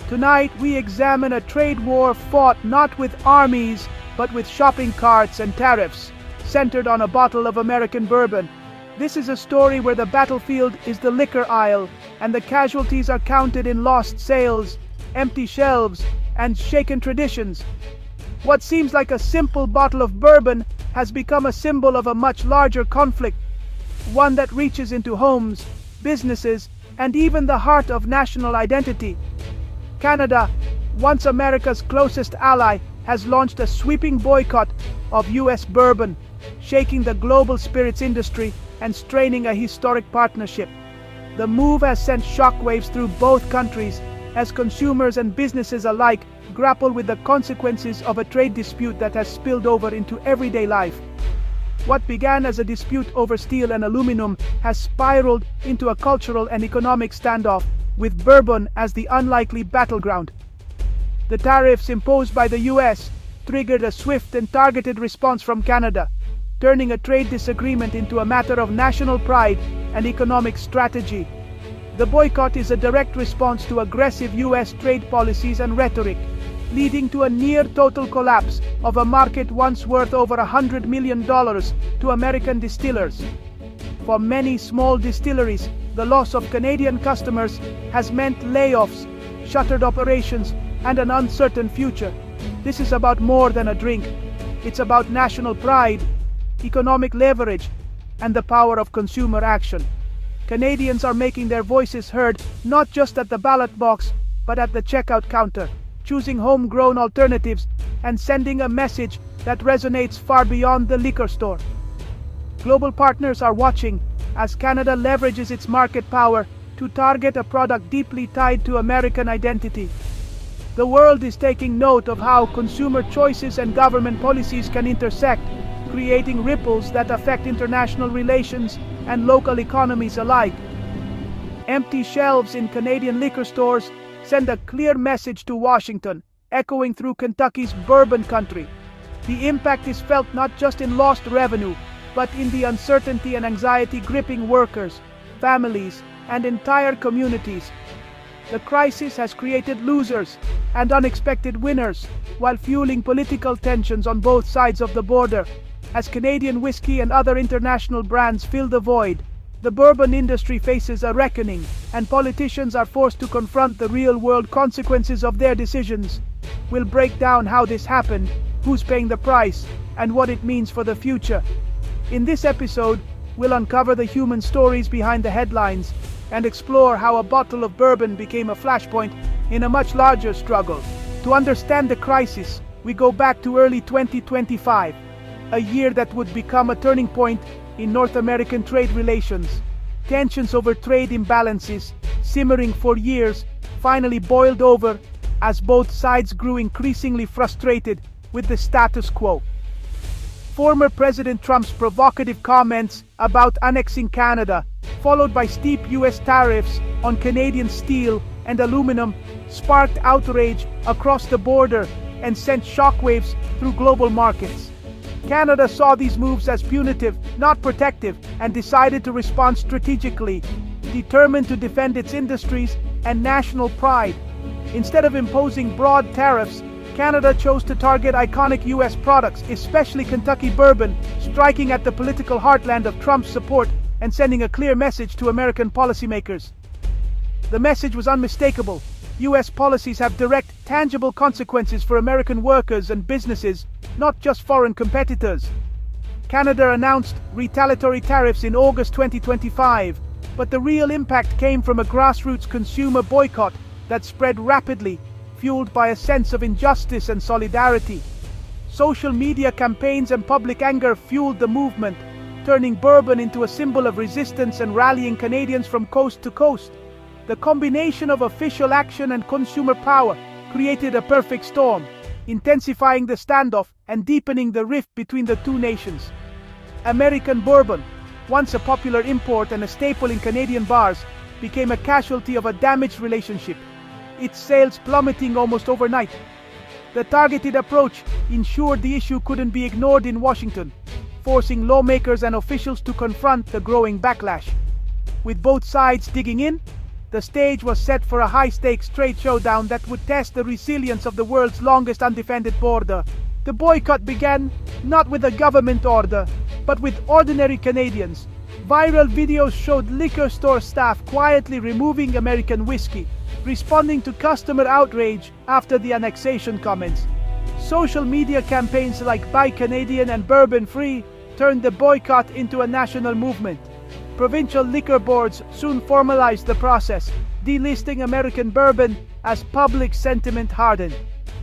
Tonight we examine a trade war fought not with armies, but with shopping carts and tariffs, centered on a bottle of American bourbon. This is a story where the battlefield is the liquor aisle, and the casualties are counted in lost sales, empty shelves, and shaken traditions. What seems like a simple bottle of bourbon has become a symbol of a much larger conflict, one that reaches into homes, businesses, and even the heart of national identity. Canada, once America's closest ally, has launched a sweeping boycott of U.S. bourbon, shaking the global spirits industry and straining a historic partnership. The move has sent shockwaves through both countries as consumers and businesses alike grapple with the consequences of a trade dispute that has spilled over into everyday life. What began as a dispute over steel and aluminum has spiraled into a cultural and economic standoff, with bourbon as the unlikely battleground. The tariffs imposed by the US triggered a swift and targeted response from Canada, turning a trade disagreement into a matter of national pride and economic strategy. The boycott is a direct response to aggressive US trade policies and rhetoric, leading to a near-total collapse of a market once worth over $100 million to American distillers. For many small distilleries, the loss of Canadian customers has meant layoffs, shuttered operations, and an uncertain future. This is about more than a drink. It's about national pride, economic leverage, and the power of consumer action. Canadians are making their voices heard not just at the ballot box, but at the checkout counter, choosing homegrown alternatives and sending a message that resonates far beyond the liquor store. Global partners are watching as Canada leverages its market power to target a product deeply tied to American identity. The world is taking note of how consumer choices and government policies can intersect, creating ripples that affect international relations and local economies alike. Empty shelves in Canadian liquor stores send a clear message to Washington, echoing through Kentucky's bourbon country. The impact is felt not just in lost revenue, but in the uncertainty and anxiety gripping workers, families, and entire communities. The crisis has created losers and unexpected winners, while fueling political tensions on both sides of the border. As Canadian whiskey and other international brands fill the void, the bourbon industry faces a reckoning, and politicians are forced to confront the real-world consequences of their decisions. We'll break down how this happened, who's paying the price, and what it means for the future. In this episode, we'll uncover the human stories behind the headlines and explore how a bottle of bourbon became a flashpoint in a much larger struggle. To understand the crisis, we go back to early 2025, a year that would become a turning point in North American trade relations. Tensions over trade imbalances, simmering for years, finally boiled over as both sides grew increasingly frustrated with the status quo. Former President Trump's provocative comments about annexing Canada, followed by steep US tariffs on Canadian steel and aluminum, sparked outrage across the border and sent shockwaves through global markets. Canada saw these moves as punitive, not protective, and decided to respond strategically, determined to defend its industries and national pride. Instead of imposing broad tariffs, Canada chose to target iconic US products, especially Kentucky bourbon, striking at the political heartland of Trump's support and sending a clear message to American policymakers. The message was unmistakable. US policies have direct, tangible consequences for American workers and businesses, not just foreign competitors. Canada announced retaliatory tariffs in August 2025, but the real impact came from a grassroots consumer boycott that spread rapidly, fueled by a sense of injustice and solidarity. Social media campaigns and public anger fueled the movement, turning bourbon into a symbol of resistance and rallying Canadians from coast to coast. The combination of official action and consumer power created a perfect storm, intensifying the standoff and deepening the rift between the two nations. American bourbon, once a popular import and a staple in Canadian bars, became a casualty of a damaged relationship, its sales plummeting almost overnight. The targeted approach ensured the issue couldn't be ignored in Washington, forcing lawmakers and officials to confront the growing backlash. With both sides digging in, The stage was set for a high-stakes trade showdown that would test the resilience of the world's longest undefended border. The boycott began not with a government order, but with ordinary Canadians. Viral videos showed liquor store staff quietly removing American whiskey, responding to customer outrage after the annexation comments. Social media campaigns like Buy Canadian and Bourbon Free turned the boycott into a national movement. Provincial liquor boards soon formalized the process, delisting American bourbon as public sentiment hardened.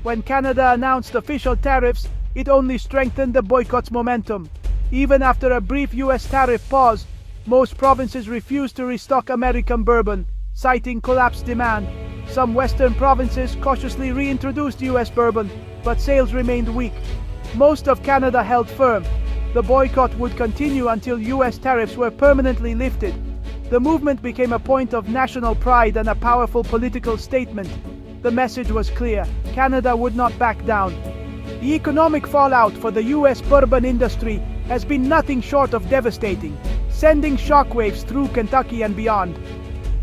When Canada announced official tariffs, it only strengthened the boycott's momentum. Even after a brief U.S. tariff pause, most provinces refused to restock American bourbon, citing collapsed demand. Some Western provinces cautiously reintroduced U.S. bourbon, but sales remained weak. Most of Canada held firm. The boycott would continue until U.S. tariffs were permanently lifted. The movement became a point of national pride and a powerful political statement. The message was clear: Canada would not back down. The economic fallout for the U.S. bourbon industry has been nothing short of devastating, sending shockwaves through Kentucky and beyond.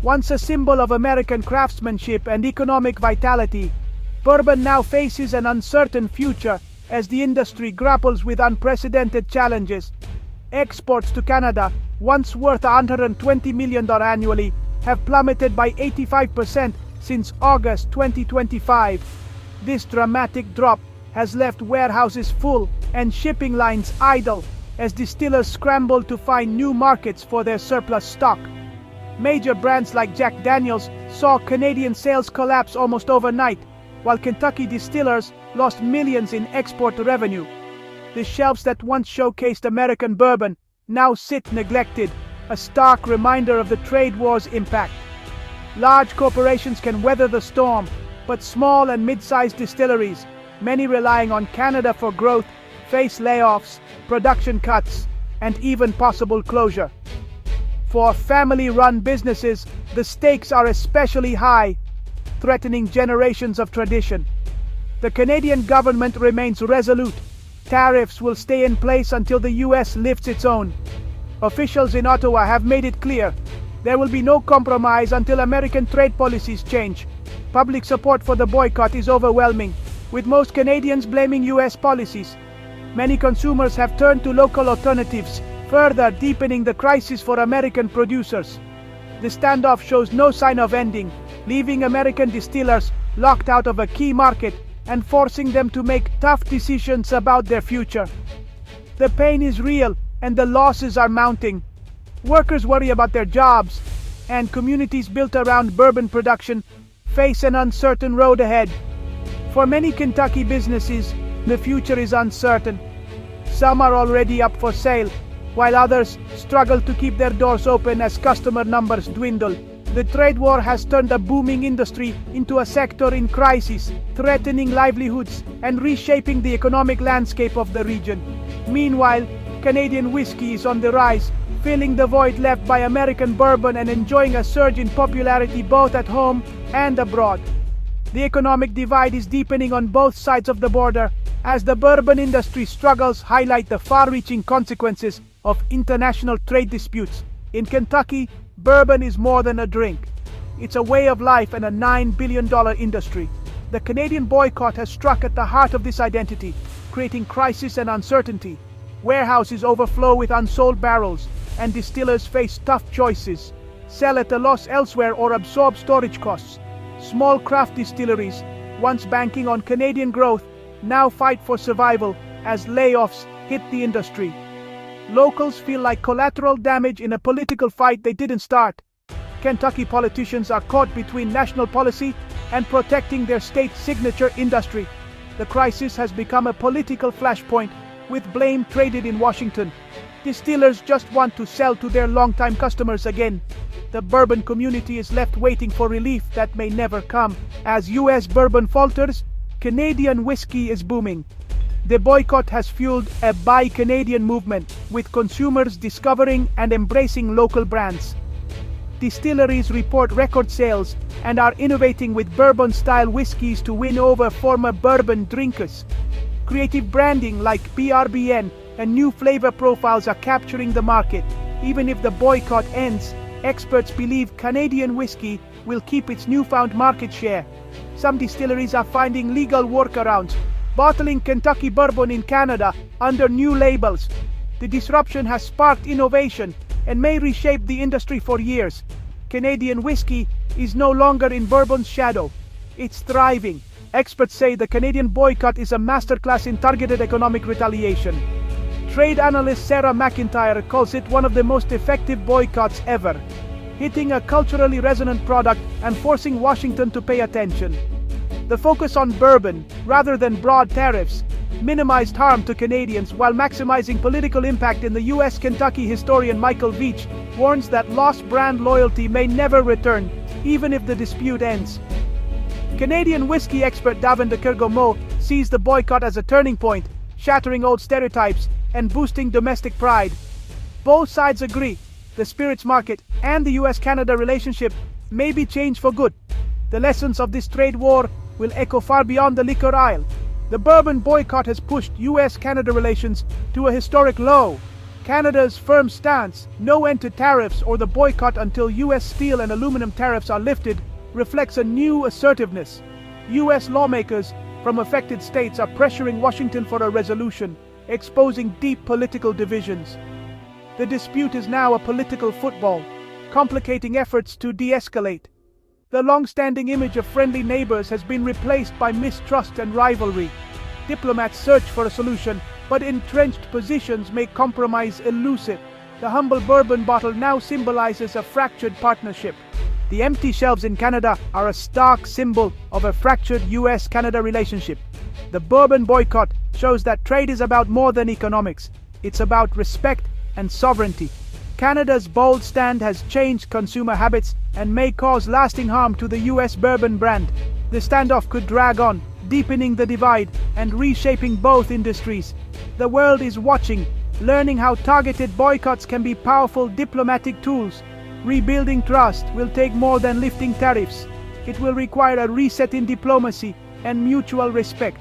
Once a symbol of American craftsmanship and economic vitality, bourbon now faces an uncertain future as the industry grapples with unprecedented challenges. Exports to Canada, once worth $120 million annually, have plummeted by 85% since August 2025. This dramatic drop has left warehouses full and shipping lines idle as distillers scramble to find new markets for their surplus stock. Major brands like Jack Daniel's saw Canadian sales collapse almost overnight, while Kentucky distillers lost millions in export revenue. The shelves that once showcased American bourbon now sit neglected, a stark reminder of the trade war's impact. Large corporations can weather the storm, but small and mid-sized distilleries, many relying on Canada for growth, face layoffs, production cuts, and even possible closure. For family-run businesses, the stakes are especially high, threatening generations of tradition. The Canadian government remains resolute. Tariffs will stay in place until the U.S. lifts its own. Officials in Ottawa have made it clear there will be no compromise until American trade policies change. Public support for the boycott is overwhelming, with most Canadians blaming U.S. policies. Many consumers have turned to local alternatives, further deepening the crisis for American producers. The standoff shows no sign of ending, leaving American distillers locked out of a key market and forcing them to make tough decisions about their future. The pain is real and the losses are mounting. Workers worry about their jobs, and communities built around bourbon production face an uncertain road ahead. For many Kentucky businesses, the future is uncertain. Some are already up for sale, while others struggle to keep their doors open as customer numbers dwindle. The trade war has turned a booming industry into a sector in crisis, threatening livelihoods and reshaping the economic landscape of the region. Meanwhile, Canadian whiskey is on the rise, filling the void left by American bourbon and enjoying a surge in popularity both at home and abroad. The economic divide is deepening on both sides of the border, as the bourbon industry struggles highlight the far-reaching consequences of international trade disputes. In Kentucky, bourbon is more than a drink. It's a way of life and a $9 billion industry. The Canadian boycott has struck at the heart of this identity, creating crisis and uncertainty. Warehouses overflow with unsold barrels, and distillers face tough choices: sell at a loss elsewhere or absorb storage costs. Small craft distilleries, once banking on Canadian growth, now fight for survival as layoffs hit the industry. Locals feel like collateral damage in a political fight they didn't start. Kentucky politicians are caught between national policy and protecting their state signature industry. The crisis has become a political flashpoint, with blame traded in Washington. Distillers just want to sell to their longtime customers again. The bourbon community is left waiting for relief that may never come. As U.S. bourbon falters, Canadian whiskey is booming. The boycott has fueled a Buy Canadian movement, with consumers discovering and embracing local brands. Distilleries report record sales and are innovating with bourbon-style whiskeys to win over former bourbon drinkers. Creative branding like BRBN and new flavor profiles are capturing the market. Even if the boycott ends, experts believe Canadian whiskey will keep its newfound market share. Some distilleries are finding legal workarounds, bottling Kentucky bourbon in Canada under new labels. The disruption has sparked innovation and may reshape the industry for years. Canadian whiskey is no longer in bourbon's shadow. It's thriving. Experts say the Canadian boycott is a masterclass in targeted economic retaliation. Trade analyst Sarah McIntyre calls it one of the most effective boycotts ever, hitting a culturally resonant product and forcing Washington to pay attention. The focus on bourbon, rather than broad tariffs, minimized harm to Canadians while maximizing political impact in the U.S. Kentucky historian Michael Veach warns that lost brand loyalty may never return, even if the dispute ends. Canadian whiskey expert Davin de Kergomo sees the boycott as a turning point, shattering old stereotypes and boosting domestic pride. Both sides agree the spirits market and the US-Canada relationship may be changed for good. The lessons of this trade war will echo far beyond the liquor aisle. The bourbon boycott has pushed US-Canada relations to a historic low. Canada's firm stance, no end to tariffs or the boycott until US steel and aluminum tariffs are lifted, reflects a new assertiveness. US lawmakers from affected states are pressuring Washington for a resolution, exposing deep political divisions. The dispute is now a political football, complicating efforts to de-escalate. The long-standing image of friendly neighbors has been replaced by mistrust and rivalry. Diplomats search for a solution, but entrenched positions make compromise elusive. The humble bourbon bottle now symbolizes a fractured partnership. The empty shelves in Canada are a stark symbol of a fractured US-Canada relationship. The bourbon boycott shows that trade is about more than economics. It's about respect and sovereignty. Canada's bold stand has changed consumer habits and may cause lasting harm to the US bourbon brand. The standoff could drag on, deepening the divide and reshaping both industries. The world is watching, learning how targeted boycotts can be powerful diplomatic tools. Rebuilding trust will take more than lifting tariffs. It will require a reset in diplomacy and mutual respect.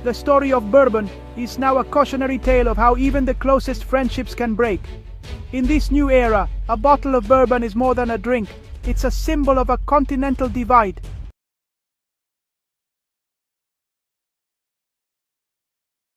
The story of bourbon is now a cautionary tale of how even the closest friendships can break. In this new era, a bottle of bourbon is more than a drink. It's a symbol of a continental divide,